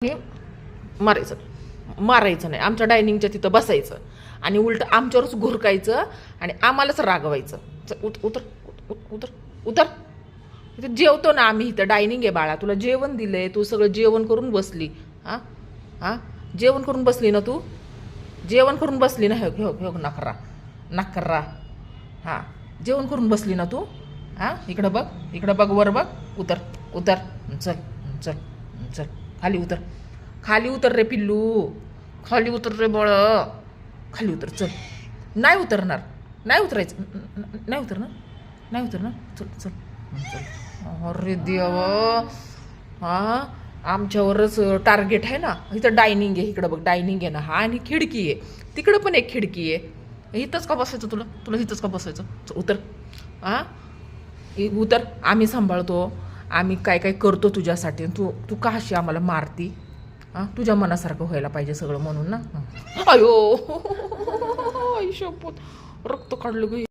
हे मारायचं मारायचं नाही. आमच्या डायनिंगच्या तिथं बसायचं आणि उलट आमच्यावरच घुरकायचं आणि आम्हालाच रागवायचं. उतर उतर उतर. इथं जेवतो ना आम्ही. इथं डायनिंग आहे बाळा. तुला जेवण दिलंय, तू सगळं जेवण करून बसली. हां हां जेवण करून बसली ना तू. जेवण करून बसली ना. हे हे नखरा नखरा. हां जेवण करून बसली ना तू. हां इकडं बघ वर बघ. उतर उतर. चल चल चल खाली उतर रे पिल्लू. खाली उतर रे बाळ. खाली उतर. चल. नाही उतरणार. नाही उतरायचं. नाही उतरणार. चल चल चल. अरे देवा. हां आमच्यावरच टार्गेट आहे ना. इथं डायनिंग आहे. इकडं बघ डायनिंग आहे ना. हा आणि खिडकी आहे. तिकडं पण एक खिडकी आहे. इथंच का बसायचं तुला. इथंच का बसायचं. उतर. हां उतर. आम्ही सांभाळतो. आम्ही काय काय करतो तुझ्यासाठी. तू तू का अशी आम्हाला मारती. हां तुझ्या मनासारखं व्हायला पाहिजे सगळं म्हणून ना. अयो आई शपथ रक्त काढलं ग.